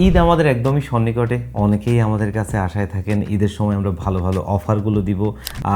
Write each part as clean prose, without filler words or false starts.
ঈদ আমাদের একদমই সন্নিকটে। অনেকেই আমাদের কাছে আশায় থাকেন ঈদের সময় আমরা ভালো ভালো অফারগুলো দিব।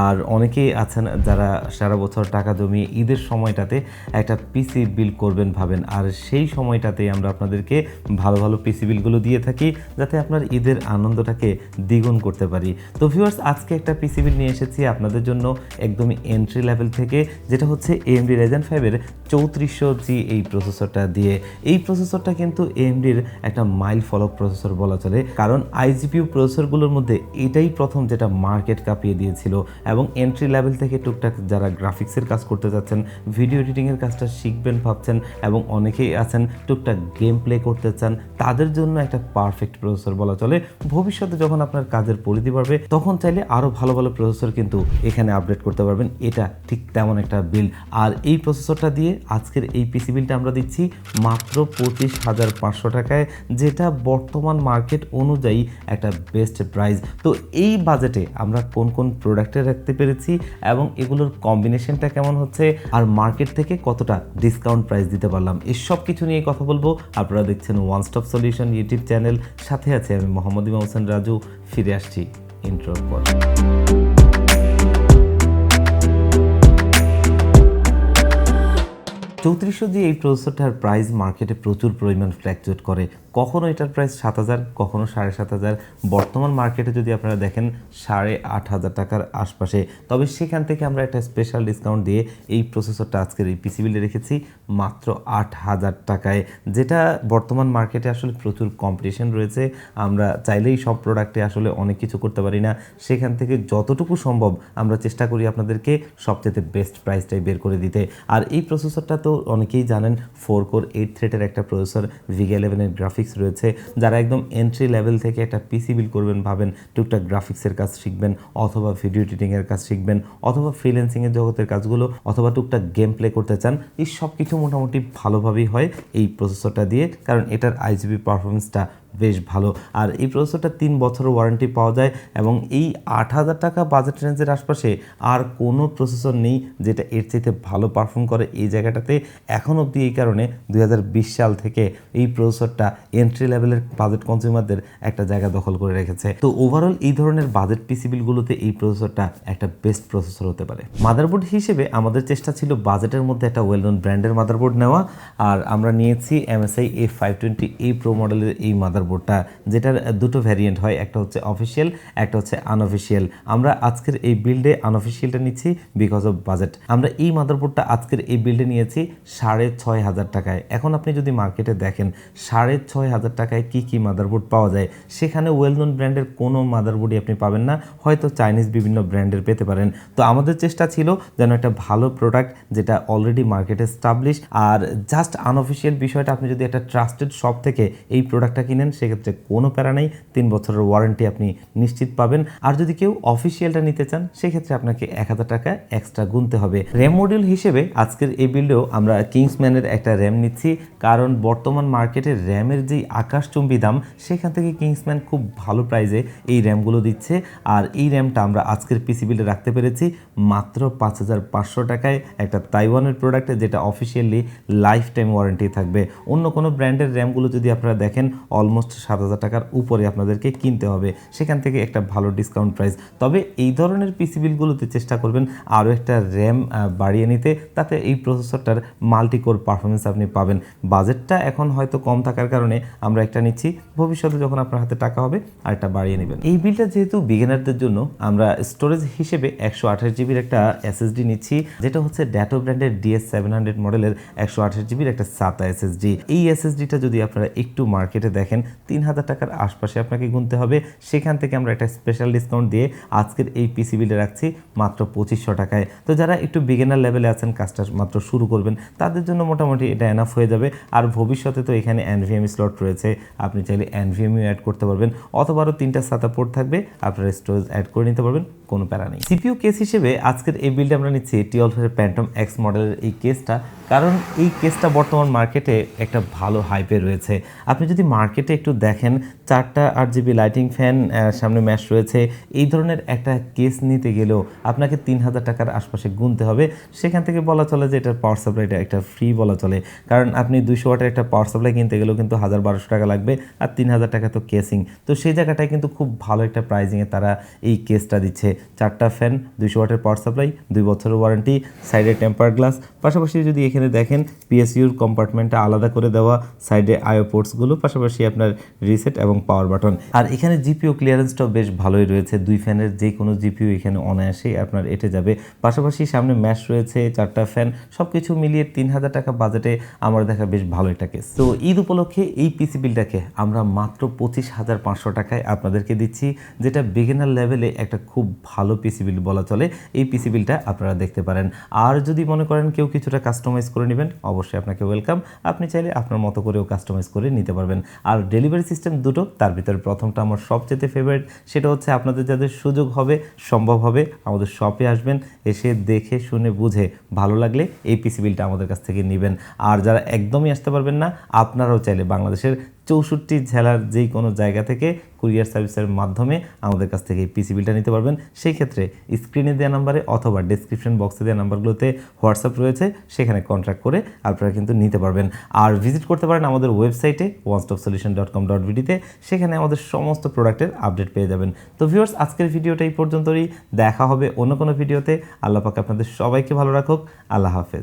আর অনেকেই আছেন যারা সারা বছর টাকা জমিয়ে ঈদের সময়টাতে একটা পিসি বিল করবেন ভাবেন, আর সেই সময়টাতেই আমরা আপনাদেরকে ভালো ভালো পিসি বিলগুলো দিয়ে থাকি যাতে আপনার ঈদের আনন্দটাকে দ্বিগুণ করতে পারি। তো ভিউয়ার্স, আজকে একটা পিসি বিল নিয়ে এসেছি আপনাদের জন্য একদমই এন্ট্রি লেভেল থেকে, যেটা হচ্ছে AMD Ryzen 5-এর 3400G এই প্রসেসরটা দিয়ে। এই প্রসেসরটা কিন্তু AMD-র একটা মাইল ফলক প্রসেসর বলা চলে, কারণ IGPU প্রসেসরগুলোর মধ্যে এটাই প্রথম যেটা মার্কেট কাঁপিয়ে দিয়েছিল। এবং এন্ট্রি লেভেল থেকে টুকটাক যারা গ্রাফিক্সের কাজ করতে যাচ্ছেন, ভিডিও এডিটিংয়ের কাজটা শিখবেন ভাবছেন, এবং অনেকেই আছেন টুকটাক গেম প্লে করতে চান, তাদের জন্য একটা পারফেক্ট প্রসেসর বলা চলে। ভবিষ্যতে যখন আপনার কাজের পরিধি বাড়বে তখন চাইলে আরও ভালো ভালো প্রসেসর কিন্তু এখানে আপডেট করতে পারবেন। এটা ঠিক তেমন একটা বিল। আর এই প্রসেসরটা দিয়ে আজকের এই পিসি বিলটা আমরা দিচ্ছি মাত্র 25,500 টাকায়, যেটা বর্তমান মার্কেট অনুযায়ী একটা বেস্ট প্রাইস। তো এই বাজেটে আমরা কোন কোন প্রোডাক্টে রাখতে পেরেছি এবং এগুলোর কম্বিনেশনটা কেমন হচ্ছে, আর মার্কেট থেকে কতটা ডিসকাউন্ট প্রাইস দিতে পারলাম, এসব কিছু নিয়ে কথা বলবো। আপনারা দেখছেন one stop solution YouTube channel, সাথে আছে আমি মোহাম্মদ ইমাম হোসেন রাজু। ফিরে আসছি ইন্ট্রোর পর। 3400G এই প্রসেসরটার প্রাইস মার্কেটে প্রচুর পরিমাণ ফ্ল্যাকচুয়েট করে। কখনো এটার প্রাইস 7,000, কখনো 7,500। বর্তমান মার্কেটে যদি আপনারা দেখেন 8,500 টাকার আশপাশে। তবে সেখান থেকে আমরা একটা স্পেশাল ডিসকাউন্ট দিয়ে এই প্রসেসরটা আজকের এই পিসি বিলে রেখেছি মাত্র 8,000 টাকায়, যেটা বর্তমান মার্কেটে আসলে প্রচুর কম্পিটিশন রয়েছে। আমরা চাইলেই সব প্রোডাক্টে আসলে অনেক কিছু করতে পারি না, সেখান থেকে যতটুকু সম্ভব আমরা চেষ্টা করি আপনাদেরকে সবচেয়ে বেস্ট প্রাইসটাই বের করে দিতে। আর এই প্রসেসরটা তো অনেকেই জানেন 4 কোর 8 থ্রেডের একটা প্রসেসর, VIGA 11-এর গ্রাফিক্স রয়েছে। যারা একদম এন্ট্রি লেভেল থেকে একটা পিসি বিল করবেন ভাবেন, টুকটাক গ্রাফিক্সের কাজ শিখবেন, অথবা ভিডিও এডিটিংয়ের কাজ শিখবেন, অথবা ফ্রিল্যান্সিংয়ের জগতের কাজগুলো, অথবা টুকটাক গেম প্লে করতে চান, এই সব কিছু মোটামুটি ভালোভাবেই হয় এই প্রসেসরটা দিয়ে, কারণ এটার IGP পারফরমেন্সটা বেশ ভালো। আর এই প্রসেসরটা 3 বছরের ওয়ারেন্টি পাওয়া যায়, এবং এই 8,000 টাকা বাজেট রেঞ্জের আশপাশে আর কোনো প্রসেসর নেই যেটা এর চাইতে ভালো পারফর্ম করে এই জায়গাটাতে এখন অবধি। এই কারণে 2020 সাল থেকে এই প্রসেসরটা এন্ট্রি লেভেলের বাজেট কনজিউমারদের একটা জায়গা দখল করে রেখেছে। তো ওভারঅল এই ধরনের বাজেট পিসি বিলগুলোতে এই প্রসেসরটা একটা বেস্ট প্রসেসর হতে পারে। মাদারবোর্ড হিসেবে আমাদের চেষ্টা ছিল বাজেটের মধ্যে একটা ওয়েল নোন ব্র্যান্ডের মাদারবোর্ড নেওয়া, আর আমরা নিয়েছি MSI A520A Pro মডেলের এই মাদারবোর্ডটা, যেটার দুটো ভ্যারিয়েন্ট হয়, একটা হচ্ছে অফিসিয়াল, একটা হচ্ছে আনঅফিসিয়াল। আমরা আজকের এই বিল্ডে আনঅফিসিয়ালটা নিচ্ছি বিকজ অফ বাজেট। আমরা এই মাদারবোর্ডটা আজকের এই বিল্ডে নিয়েছি 6,500 টাকায়। এখন আপনি যদি মার্কেটে দেখেন 6,500 টাকায় কি কি মাদারবোর্ড পাওয়া যায়, সেখানে ওয়েল নোন ব্র্যান্ডের কোনো মাদারবোর্ডই আপনি পাবেন না, হয়তো চাইনিজ বিভিন্ন ব্র্যান্ডের পেতে পারেন। তো আমাদের চেষ্টা ছিল যেন একটা ভালো প্রোডাক্ট যেটা অলরেডি মার্কেটে এস্টাবলিশ, আর জাস্ট আনঅফিসিয়াল বিষয়টা আপনি যদি একটা ট্রাস্টেড শপ থেকে এই প্রোডাক্টটা কিনেন সেক্ষেত্রে কোনো প্যারা নেই, 3 বছরের ওয়ারেন্টি আপনি নিশ্চিত পাবেন। আর যদি কেউ অফিসিয়ালটা নিতে চান সেক্ষেত্রে আপনাকে 1,000 টাকা এক্সট্রা গুনতে হবে। র্যাম মডিউল হিসেবে আজকের এই বিল্ডেও আমরা কিংসম্যানের একটা র্যাম নিচ্ছি, কারণ বর্তমান মার্কেটে র্যামের যেই আকাশচুম্বী দাম, সেখান থেকে কিংসম্যান খুব ভালো প্রাইসে এই র্যামগুলো দিচ্ছে। আর এই র্যামটা আমরা আজকের পিসি বিলে রাখতে পেরেছি মাত্র 5,500 টাকায়, একটা তাইওয়ানের প্রোডাক্ট যেটা অফিসিয়ালি লাইফ টাইম ওয়ারেন্টি থাকবে। অন্য কোনো ব্র্যান্ডের র্যামগুলো যদি আপনারা দেখেন অলমোস্ট 7,000 টাকার উপরে আপনাদেরকে কিনতে হবে, সেখান থেকে একটা ভালো ডিসকাউন্ট প্রাইস। তবে এই ধরনের পিসি বিলগুলোতে চেষ্টা করবেন আরও একটা র্যাম বাড়িয়ে নিতে, তাতে এই প্রসেসরটার মাল্টি কোর পারফরমেন্স আপনি পাবেন। বাজেটটা এখন হয়তো কম থাকার কারণে আমরা একটা নিচ্ছি, ভবিষ্যতে যখন আপনার হাতে টাকা হবে আরেকটা বাড়িয়ে নেবেন। এই বিলটা যেহেতু বিগিনারদের জন্য, আমরা স্টোরেজ হিসেবে 128 জিবির একটা SSD নিচ্ছি, যেটা হচ্ছে ড্যাটো ব্র্যান্ডের DS700 মডেলের 128 জিবির একটা SATA SSD। এই SSDটা যদি আপনারা একটু মার্কেটে দেখেন 3,000 টাকার আশপাশে আপনাকে গুনতে হবে, সেখান থেকে আমরা একটা স্পেশাল ডিসকাউন্ট দিয়ে আজকের এই পিসি বিলে রাখছি মাত্র 2,500 টাকায়। তো যারা একটু বিগিনার লেভেলে আছেন, কাজটা মাত্র শুরু করবেন, তাদের জন্য মোটামুটি এটা এনাফ হয়ে যাবে। আর ভবিষ্যতে তো এখানে NVMe স্লট রয়েছে, আপনি চাইলে NVMe অ্যাড করতে পারবেন, অথবা আরও 3টা SATA পোর্ট থাকবে, আপনারা স্টোরেজ অ্যাড করে নিতে পারবেন, কোনো প্যারা নেই। CPU কেস হিসেবে আজকের এই বিলটা আমরা নিচ্ছি T-Alpha Phantom X মডেলের এই কেসটা, কারণ এই কেসটা বর্তমান মার্কেটে একটা ভালো হাইপে রয়েছে। আপনি যদি মার্কেটে একটু দেখেন 4টা 8GB লাইটিং ফ্যান, সামনে ম্যাশ রয়েছে, এই ধরনের একটা কেস নিতে গেলেও আপনাকে 3000 টাকার আশপাশে গুনতে হবে। সেখান থেকে বলা চলে যে এটার পাওয়ার সাপ্লাইটা একটা ফ্রি বলা চলে, কারণ আপনি 200 ওয়াটের একটা পাওয়ার সাপ্লাই কিনতে গেলেও কিন্তু 1200 টাকা লাগবে, আর 3000 টাকা তো কেসিং। তো সেই জায়গাটায় কিন্তু খুব ভালো একটা প্রাইজিংয়ে তারা এই কেসটা দিচ্ছে। 4টা ফ্যান, 200 ওয়াটের পাওয়ার সাপ্লাই, 2 বছরের ওয়ারেন্টি, সাইডে টেম্পার গ্লাস, পাশাপাশি যদি এখানে দেখেন পিএসইউর কম্পার্টমেন্টটা আলাদা করে দেওয়া, সাইডে আইও পোর্টসগুলো, পাশাপাশি আপনার রিসেট এবং পাওয়ার বাটন। আর এখানে জিপিও ক্লিয়ারেন্সটাও বেশ ভালোই রয়েছে, 2 ফ্যানের যে কোনো জিপিও এখানে অনায়াসে আপনার এটে যাবে। পাশাপাশি সামনে ম্যাশ রয়েছে, 4টা ফ্যান, সব কিছু মিলিয়ে 3000 টাকা বাজেটে আমার দেখা বেশ ভালো একটা কেস। তো ঈদ উপলক্ষে এই পিসি বিলটাকে আমরা মাত্র 25,500 টাকায় আপনাদেরকে দিচ্ছি, যেটা বিগিনার লেভেলে একটা খুব ভালো পিসি বিল বলা চলে। এই পিসি বিলটা আপনারা দেখতে পারেন। আর যদি মনে করেন কেউ কিছুটা কাস্টমাইজ করে নেবেন, অবশ্যই আপনাকে ওয়েলকাম। আপনি চাইলে আপনার মতো করেও কাস্টমাইজ করে নিতে পারবেন। আর ডেলিভারি সিস্টেম দুটো, তার ভিতরে প্রথমটা আমার সবচেয়ে ফেভারিট, সেটা হচ্ছে আপনাদের যাদের সুযোগ হবে, সম্ভব হবে, আমাদের শপে আসবেন, এসে দেখে শুনে বুঝে ভালো লাগলে এই পিসি বিলটা আমাদের কাছ থেকে নেবেন। আর যারা একদমই আসতে পারবেন না, আপনারাও চাইলে বাংলাদেশের 64 জেলার যেই কোনো জায়গা থেকে কুরিয়ার সার্ভিসের মাধ্যমে আমাদের কাছ থেকে এই পিসি বিলটা নিতে পারবেন। সেই ক্ষেত্রে স্ক্রিনে দেওয়া নাম্বারে অথবা ডেসক্রিপশন বক্সে দেওয়া নাম্বারগুলোতে হোয়াটসঅ্যাপ রয়েছে, সেখানে কন্ট্যাক্ট করে আপনারা কিন্তু নিতে পারবেন। আর ভিজিট করতে পারেন আমাদের ওয়েবসাইটে onestopsolution.com.bd তে, সেখানে আমাদের সমস্ত প্রোডাক্টের আপডেট পেয়ে যাবেন। তো ভিউয়ার্স, আজকের ভিডিওটা এই পর্যন্তই, দেখা হবে অন্য কোনো ভিডিওতে। আল্লাহ পাক আপনাদের সবাইকে ভালো রাখুক। আল্লাহ হাফেজ।